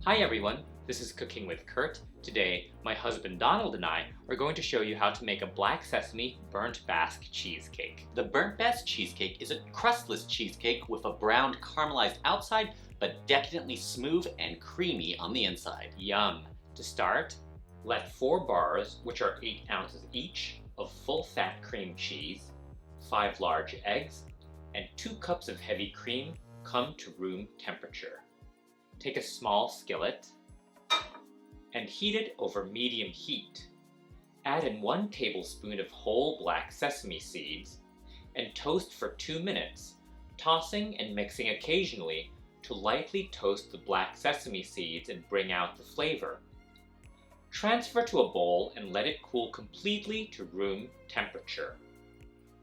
Hi everyone, this is Cooking with Kurt. Today, my husband Donald and I are going to show you how to make a black sesame burnt Basque cheesecake. The burnt Basque cheesecake is a crustless cheesecake with a browned caramelized outside, but decadently smooth and creamy on the inside. Yum! To start, let 4 bars, which are 8 ounces each, of full-fat cream cheese, 5 large eggs, and 2 cups of heavy cream come to room temperature. Take a small skillet and heat it over medium heat. Add in 1 tablespoon of whole black sesame seeds and toast for 2 minutes, tossing and mixing occasionally to lightly toast the black sesame seeds and bring out the flavor. Transfer to a bowl and let it cool completely to room temperature.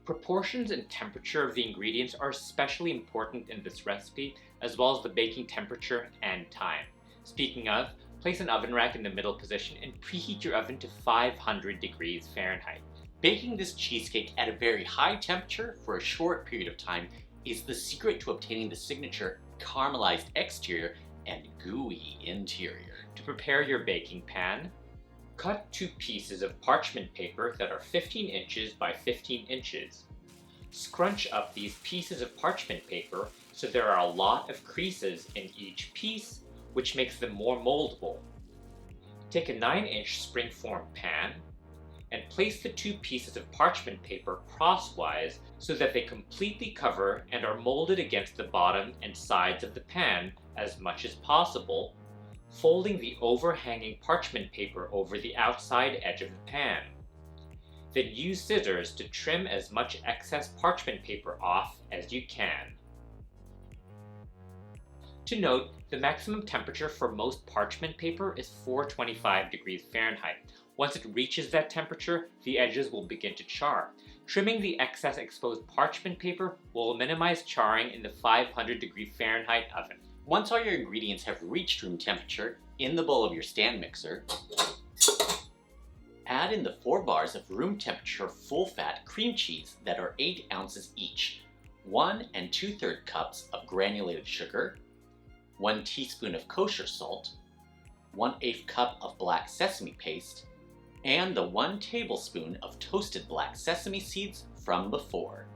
Proportions and temperature of the ingredients are especially important in this recipe, as well as the baking temperature and time. Speaking of, place an oven rack in the middle position and preheat your oven to 500 degrees Fahrenheit. Baking this cheesecake at a very high temperature for a short period of time is the secret to obtaining the signature caramelized exterior and gooey interior. To prepare your baking pan, cut 2 pieces of parchment paper that are 15 inches by 15 inches. Scrunch up these pieces of parchment paper so there are a lot of creases in each piece, which makes them more moldable. Take a 9-inch springform pan and place the 2 pieces of parchment paper crosswise so that they completely cover and are molded against the bottom and sides of the pan as much as possible, folding the overhanging parchment paper over the outside edge of the pan. Then use scissors to trim as much excess parchment paper off as you can. To note, the maximum temperature for most parchment paper is 425 degrees Fahrenheit. Once it reaches that temperature, the edges will begin to char. Trimming the excess exposed parchment paper will minimize charring in the 500 degree Fahrenheit oven. Once all your ingredients have reached room temperature, in the bowl of your stand mixer, add in the 4 bars of room temperature full-fat cream cheese that are 8 ounces each, 1 2/3 cups of granulated sugar, 1 teaspoon of kosher salt, 1/8 cup of black sesame paste, and the 1 tablespoon of toasted black sesame seeds from before.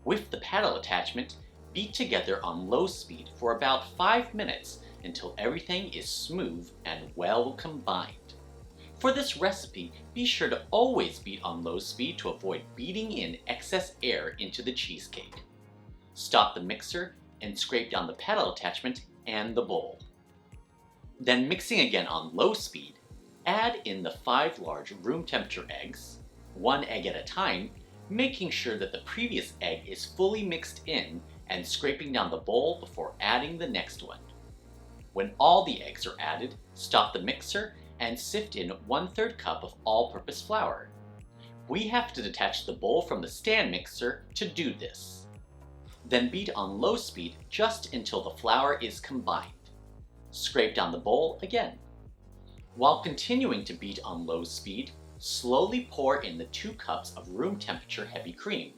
With the paddle attachment, beat together on low speed for about 5 minutes until everything is smooth and well combined. For this recipe, be sure to always beat on low speed to avoid beating in excess air into the cheesecake. Stop the mixer and scrape down the paddle attachment and the bowl. Then mixing again on low speed, add in the 5 large room temperature eggs, 1 egg at a time, making sure that the previous egg is fully mixed in and scraping down the bowl before adding the next one. When all the eggs are added, stop the mixer and sift in 1/3 cup of all-purpose flour. We have to detach the bowl from the stand mixer to do this. Then beat on low speed just until the flour is combined. Scrape down the bowl again. While continuing to beat on low speed, slowly pour in the 2 cups of room temperature heavy cream.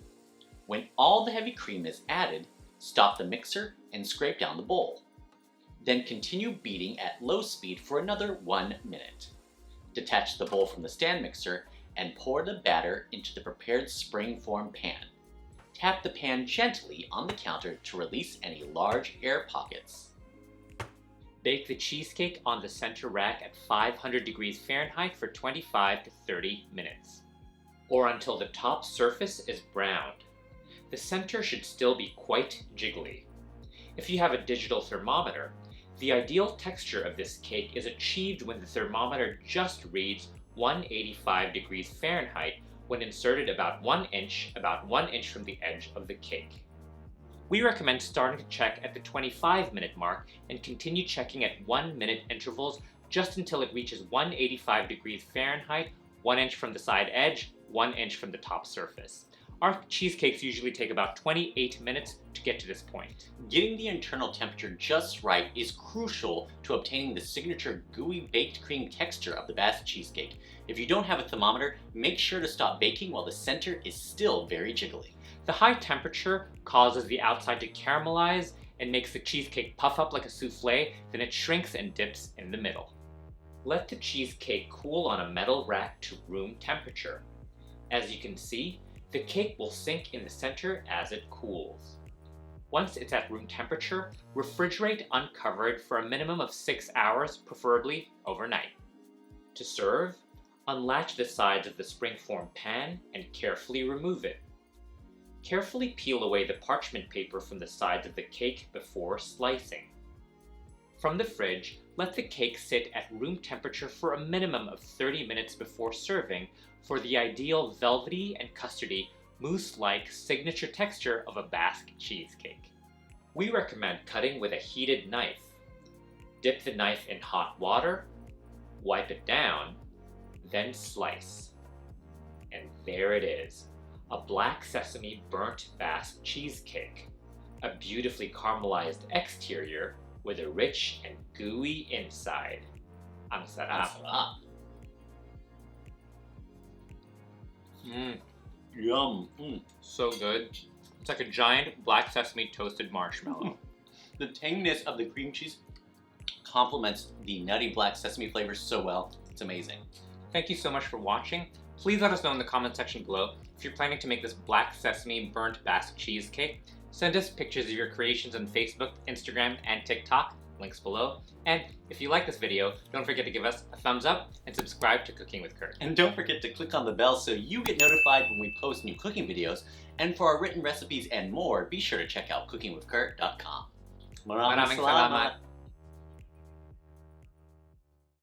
When all the heavy cream is added, stop the mixer and scrape down the bowl. Then continue beating at low speed for another 1 minute. Detach the bowl from the stand mixer and pour the batter into the prepared spring-form pan. Tap the pan gently on the counter to release any large air pockets. Bake the cheesecake on the center rack at 500 degrees Fahrenheit for 25 to 30 minutes, or until the top surface is browned. The center should still be quite jiggly. If you have a digital thermometer, the ideal texture of this cake is achieved when the thermometer just reads 185 degrees Fahrenheit when inserted about 1 inch from the edge of the cake. We recommend starting to check at the 25-minute mark and continue checking at 1-minute intervals just until it reaches 185 degrees Fahrenheit, 1 inch from the side edge, 1 inch from the top surface. Our cheesecakes usually take about 28 minutes to get to this point. Getting the internal temperature just right is crucial to obtaining the signature gooey baked cream texture of the Basque cheesecake. If you don't have a thermometer, make sure to stop baking while the center is still very jiggly. The high temperature causes the outside to caramelize and makes the cheesecake puff up like a souffle, then it shrinks and dips in the middle. Let the cheesecake cool on a metal rack to room temperature. As you can see, the cake will sink in the center as it cools. Once it's at room temperature, refrigerate uncovered for a minimum of 6 hours, preferably overnight. To serve, unlatch the sides of the springform pan and carefully remove it. Carefully peel away the parchment paper from the sides of the cake before slicing. From the fridge, let the cake sit at room temperature for a minimum of 30 minutes before serving for the ideal velvety and custardy, mousse-like signature texture of a Basque cheesecake. We recommend cutting with a heated knife. Dip the knife in hot water, wipe it down, then slice. And there it is, a black sesame burnt Basque cheesecake. A beautifully caramelized exterior with a rich and gooey inside. Ang sarap. Yum. So good. It's like a giant black sesame toasted marshmallow. The tanginess of the cream cheese complements the nutty black sesame flavors so well. It's amazing. Thank you so much for watching. Please let us know in the comment section below if you're planning to make this black sesame burnt Basque cheesecake. Send us pictures of your creations on Facebook, Instagram, and TikTok. Links below. And if you like this video, don't forget to give us a thumbs up and subscribe to Cooking with Kurt. And don't forget to click on the bell so you get notified when we post new cooking videos. And for our written recipes and more, be sure to check out cookingwithkurt.com. Maraming salamat.